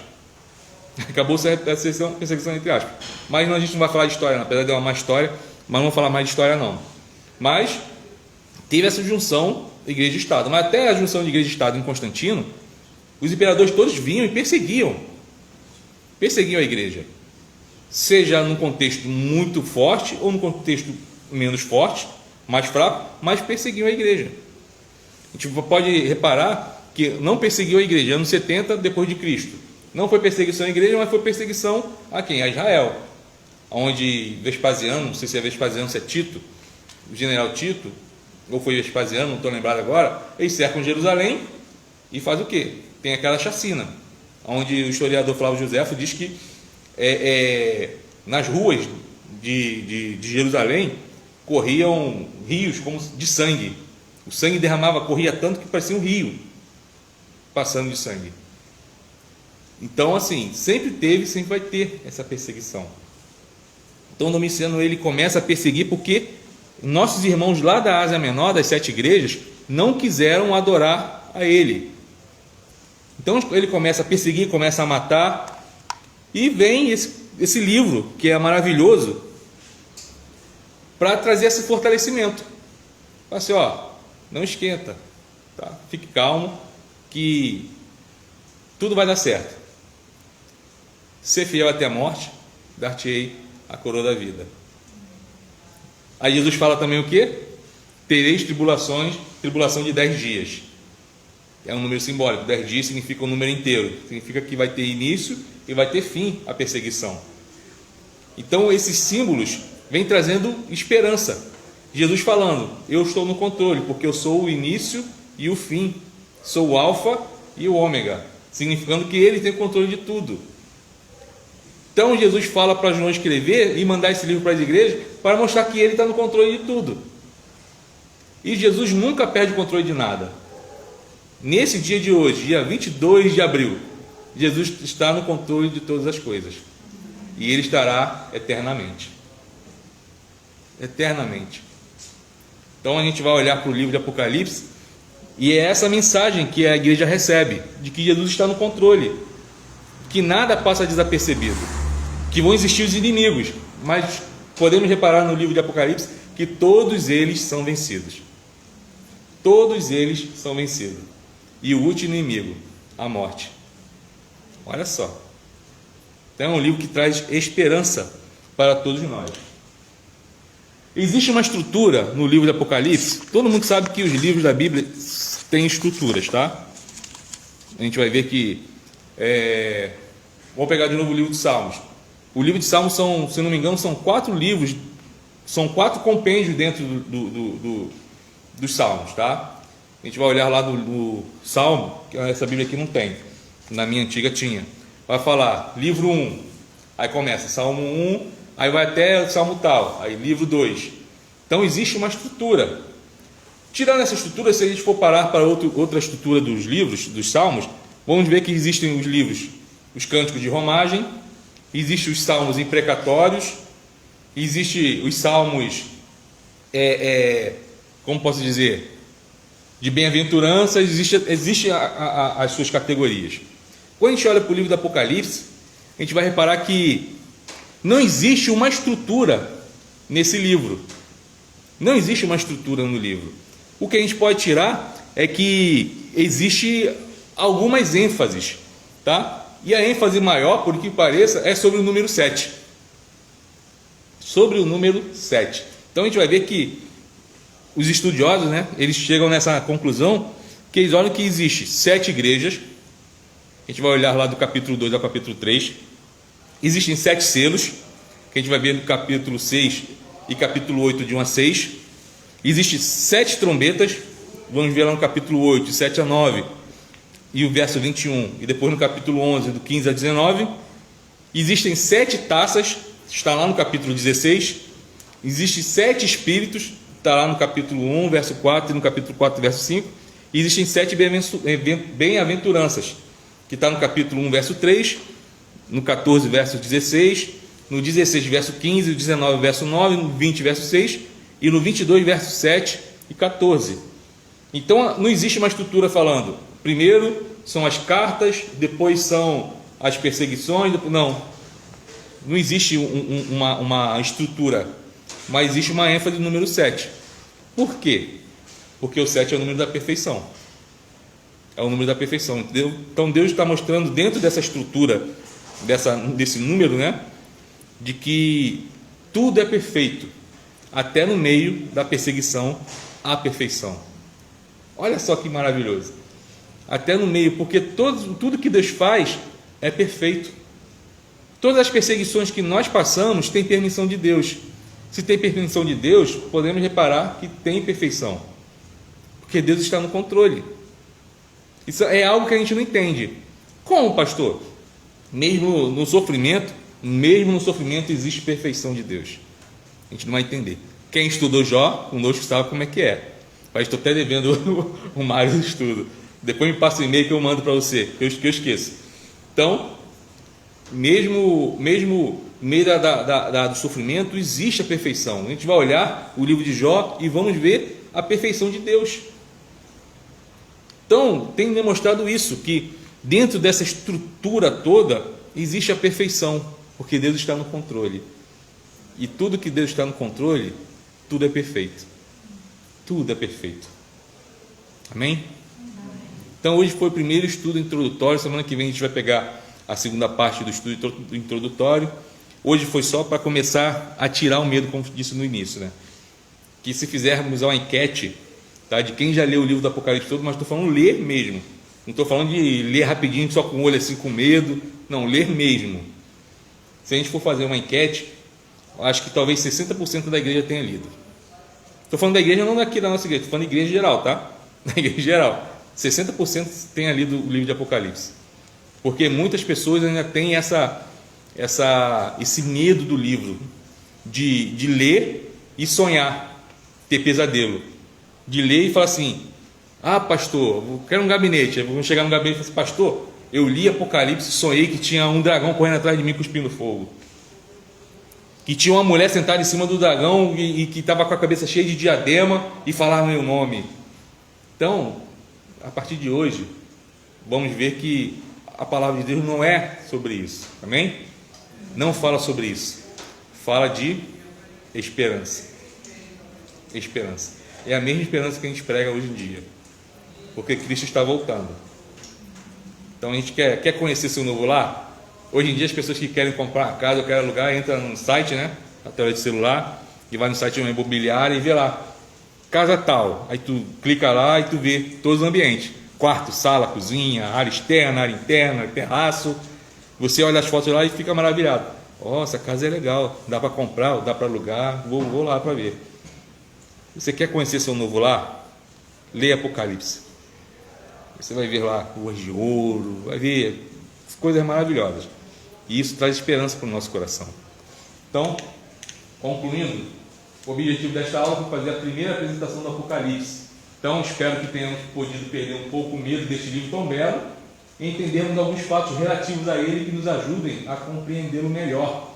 Acabou-se a perseguição entre aspas. Mas a gente não vai falar de história, não. Apesar de uma má história, mas não vamos falar mais de história, não. Mas teve essa junção igreja e Estado. Mas até a junção de igreja e Estado em Constantino, Os imperadores todos vinham e perseguiam a igreja, seja num contexto muito forte ou num contexto menos forte, mais fraco, mas perseguiam a igreja. A gente pode reparar que não perseguiu a igreja anos 70 depois de Cristo. Não foi perseguição à igreja, mas foi perseguição a quem? A Israel. Onde Vespasiano, não sei se é Vespasiano, se é Tito, o general Tito, ou foi Vespasiano, não estou lembrado agora, eles cercam Jerusalém e faz o quê? Tem aquela chacina, onde o historiador Flávio Joséfo diz que nas ruas de Jerusalém corriam rios como de sangue. O sangue corria tanto que parecia um rio passando de sangue. Então, assim, sempre vai ter essa perseguição. Então, Domiciano, ele começa a perseguir porque nossos irmãos lá da Ásia Menor, das 7 igrejas, não quiseram adorar a ele. Então, ele começa a perseguir, começa a matar, e vem esse livro, que é maravilhoso, para trazer esse fortalecimento. Fala assim, não esquenta, tá? Fique calmo, que tudo vai dar certo. Ser fiel até a morte, dar-te-ei a coroa da vida. Aí Jesus fala também o quê? Tereis tribulação de 10 dias. É um número simbólico. 10 dias significa um número inteiro. Significa que vai ter início e vai ter fim a perseguição. Então esses símbolos vêm trazendo esperança. Jesus falando, eu estou no controle, porque eu sou o início e o fim. Sou o alfa e o ômega. Significando que ele tem o controle de tudo. Então Jesus fala para João escrever e mandar esse livro para as igrejas para mostrar que ele está no controle de tudo. E Jesus nunca perde o controle de nada. Nesse dia de hoje, dia 22 de abril, Jesus está no controle de todas as coisas. E ele estará eternamente. Eternamente. Então a gente vai olhar para o livro de Apocalipse e é essa mensagem que a igreja recebe, de que Jesus está no controle, que nada passa desapercebido, que vão existir os inimigos, mas podemos reparar no livro de Apocalipse que todos eles são vencidos. Todos eles são vencidos. E o último inimigo, a morte. Olha só. Então é um livro que traz esperança para todos nós. Existe uma estrutura no livro de Apocalipse. Todo mundo sabe que os livros da Bíblia têm estruturas, tá? A gente vai ver que vamos pegar de novo o livro de Salmos. O livro de Salmos são, se não me engano, são 4 livros, são 4 compêndios dentro dos Salmos, tá? A gente vai olhar lá no Salmo, que essa Bíblia aqui não tem, na minha antiga tinha. Vai falar, livro 1, aí começa Salmo 1, aí vai até Salmo tal, aí livro 2. Então existe uma estrutura. Tirando essa estrutura, se a gente for parar para outra estrutura dos livros, dos Salmos, vamos ver que existem os livros, os cânticos de romagem, existem os salmos imprecatórios, existem os salmos, como posso dizer, de bem-aventuranças, existe as suas categorias. Quando a gente olha para o livro do Apocalipse, a gente vai reparar que não existe uma estrutura nesse livro. Não existe uma estrutura no livro. O que a gente pode tirar é que existe algumas ênfases, tá? E a ênfase maior, por que pareça, é sobre o número 7. Sobre o número 7. Então a gente vai ver que os estudiosos, né, eles chegam nessa conclusão que eles olham que existe 7 igrejas. A gente vai olhar lá do capítulo 2 ao capítulo 3. Existem 7 selos, que a gente vai ver no capítulo 6 e capítulo 8, de 1 a 6. Existem 7 trombetas, vamos ver lá no capítulo 8, 7 a 9, e o verso 21, e depois no capítulo 11, do 15 a 19. Existem 7 taças, está lá no capítulo 16. Existem 7 espíritos, está lá no capítulo 1, verso 4, e no capítulo 4, verso 5. E existem 7 bem-aventuranças, que está no capítulo 1, verso 3, no 14, verso 16, no 16, verso 15, no 19, verso 9, no 20, verso 6, e no 22, verso 7 e 14. Então não existe uma estrutura falando, primeiro são as cartas, depois são as perseguições, não existe uma estrutura, mas existe uma ênfase no número 7. Por quê? Porque o 7 é o número da perfeição. é o número da perfeição. Entendeu? Então Deus está mostrando dentro dessa estrutura, desse número, né, de que tudo é perfeito, até no meio da perseguição à perfeição. Olha só que maravilhoso. Até no meio, porque tudo que Deus faz é perfeito. Todas as perseguições que nós passamos têm permissão de Deus. Se tem permissão de Deus, podemos reparar que tem perfeição, porque Deus está no controle. Isso é algo que a gente não entende. Como, pastor? Mesmo no sofrimento existe perfeição de Deus. A gente não vai entender. Quem estudou Jó conosco sabe como é que é. Mas estou até devendo o Mário do estudo. Depois me passa o e-mail que eu mando para você, que eu esqueço. Então, mesmo no meio do sofrimento, existe a perfeição. A gente vai olhar o livro de Jó e vamos ver a perfeição de Deus. Então, tem demonstrado isso, que dentro dessa estrutura toda existe a perfeição, porque Deus está no controle. E tudo que Deus está no controle, tudo é perfeito. Tudo é perfeito. Amém? Então, hoje foi o primeiro estudo introdutório. Semana que vem a gente vai pegar a segunda parte do estudo introdutório. Hoje foi só para começar a tirar o medo, como disse no início, né? Que se fizermos uma enquete, tá, de quem já leu o livro do Apocalipse todo, mas estou falando ler mesmo. Não estou falando de ler rapidinho, só com o olho assim, com medo. Não, ler mesmo. Se a gente for fazer uma enquete, acho que talvez 60% da igreja tenha lido. Estou falando da igreja, não daqui da nossa igreja, estou falando da igreja geral, tá? Da igreja geral. 60% tenha lido o livro de Apocalipse. Porque muitas pessoas ainda têm esse medo do livro, de ler e sonhar, ter pesadelo. De ler e falar assim: ah, pastor, eu quero um gabinete. Vamos chegar no gabinete e falar assim: pastor, eu li Apocalipse e sonhei que tinha um dragão correndo atrás de mim cuspindo fogo. Que tinha uma mulher sentada em cima do dragão e que estava com a cabeça cheia de diadema e falava meu nome. Então, a partir de hoje, vamos ver que a palavra de Deus não é sobre isso. Amém? Não fala sobre isso. Fala de esperança. Esperança. É a mesma esperança que a gente prega hoje em dia. Porque Cristo está voltando. Então a gente quer conhecer seu novo lar? Hoje em dia as pessoas que querem comprar uma casa ou querem alugar, entra no site, né? Através de celular, e vai no site de uma imobiliária e vê lá, casa tal. Aí tu clica lá e tu vê todos os ambientes. Quarto, sala, cozinha, área externa, área interna, terraço. Você olha as fotos lá e fica maravilhado. Ó, essa casa é legal, dá para comprar, dá para alugar, vou lá para ver. Você quer conhecer seu novo lar? Leia Apocalipse. Você vai ver lá ruas de ouro, vai ver coisas maravilhosas. E isso traz esperança para o nosso coração. Então, concluindo, o objetivo desta aula foi fazer a primeira apresentação do Apocalipse. Então, espero que tenhamos podido perder um pouco o medo deste livro tão belo e entendermos alguns fatos relativos a ele que nos ajudem a compreendê-lo melhor.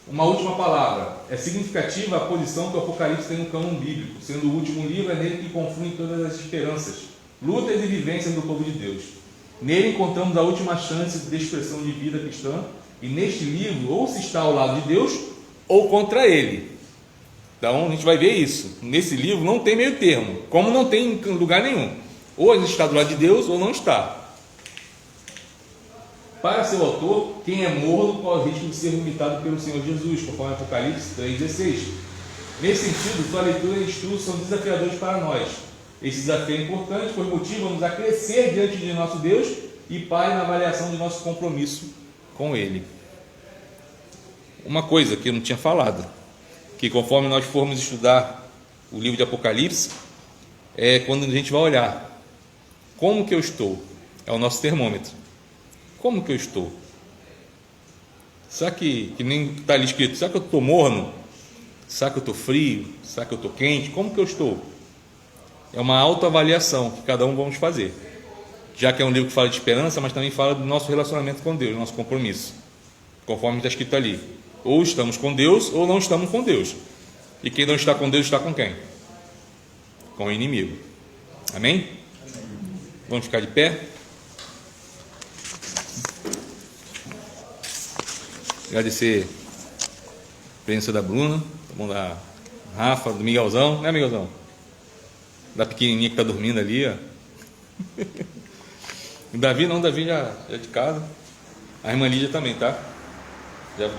Uma última palavra. É significativa a posição que o Apocalipse tem no cânon bíblico, sendo o último livro, é nele que confluem todas as esperanças, lutas e vivências do povo de Deus. Nele encontramos a última chance de expressão de vida cristã, e neste livro, ou se está ao lado de Deus, ou contra ele. Então, a gente vai ver isso. Nesse livro não tem meio termo, como não tem em lugar nenhum. Ou está do lado de Deus, ou não está. Para seu autor, quem é morno corre o risco de ser vomitado pelo Senhor Jesus, conforme Apocalipse 3,16. Nesse sentido, sua leitura e estudo são desafiadores para nós. Esse desafio é importante, pois motiva-nos a crescer diante de nosso Deus e Pai na avaliação de nosso compromisso com Ele. Uma coisa que eu não tinha falado, que conforme nós formos estudar o livro de Apocalipse, é quando a gente vai olhar como que eu estou, é o nosso termômetro. Como que eu estou? Será que nem está ali escrito, será que eu estou morno? Será que eu estou frio? Será que eu estou quente? Como que eu estou? É uma autoavaliação que cada um vamos fazer, já que é um livro que fala de esperança, mas também fala do nosso relacionamento com Deus, do nosso compromisso, conforme está escrito ali. Ou estamos com Deus, ou não estamos com Deus. E quem não está com Deus está com quem? Com o inimigo. Amém? Vamos ficar de pé? Agradecer a presença da Bruna, da Rafa, do Miguelzão, né, Miguelzão? Da pequenininha que está dormindo ali, ó. O Davi não, o Davi já é de casa. A irmã Lídia também, tá?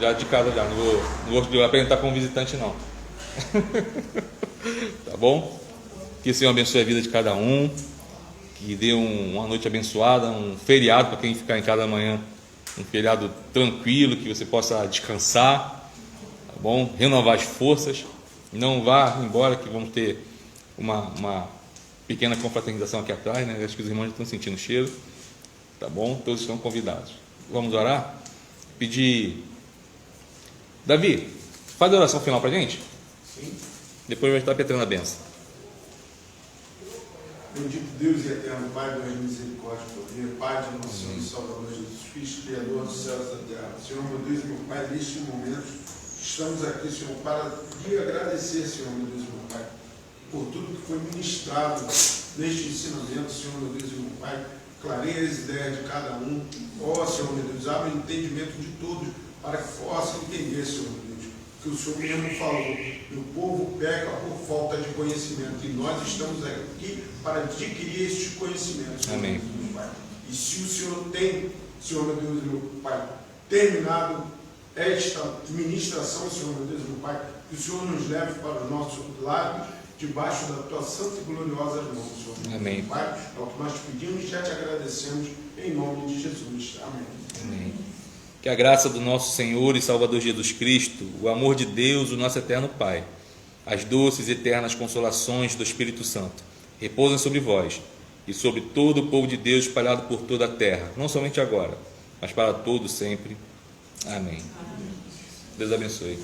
Já de casa já. Não vou apresentar como visitante não. Tá bom? Que o Senhor abençoe a vida de cada um. Que dê uma noite abençoada, um feriado para quem ficar em casa amanhã. Um feriado tranquilo, que você possa descansar, tá bom? Renovar as forças. Não vá embora, que vamos ter uma pequena confraternização aqui atrás, né? Acho que os irmãos já estão sentindo o cheiro, tá bom? Todos estão convidados. Vamos orar? Pedir. Davi, faz a oração final para a gente? Sim. Depois vai estar petrando a benção. Bendito Deus e eterno Pai, Deus de misericórdia e poder, Pai de nosso Senhor e Salvador Jesus Cristo, Criador dos céus e da terra. Senhor, meu Deus e meu Pai, neste momento, estamos aqui, Senhor, para lhe agradecer, Senhor, meu Deus e meu Pai, por tudo que foi ministrado neste ensinamento, Senhor, meu Deus e meu Pai. Clareia as ideias de cada um. Ó, Senhor, meu Deus, abre o entendimento de todos, para que possam entender, Senhor, meu Deus, que o Senhor mesmo falou. O povo peca por falta de conhecimento, e nós estamos aqui para adquirir este conhecimento, Senhor. Amém. Meu Pai. E se o Senhor tem, Senhor, meu Deus e meu Pai, terminado esta ministração, Senhor, meu Deus e meu Pai, que o Senhor nos leve para os nossos lados, debaixo da tua santa e gloriosa mão, Senhor. Amém. Pai, é o que nós te pedimos e já te agradecemos, em nome de Jesus. Amém. Amém. Que a graça do nosso Senhor e Salvador Jesus Cristo, o amor de Deus, o nosso eterno Pai, as doces e eternas consolações do Espírito Santo, repousem sobre vós e sobre todo o povo de Deus espalhado por toda a terra, não somente agora, mas para todos sempre. Amém. Deus abençoe.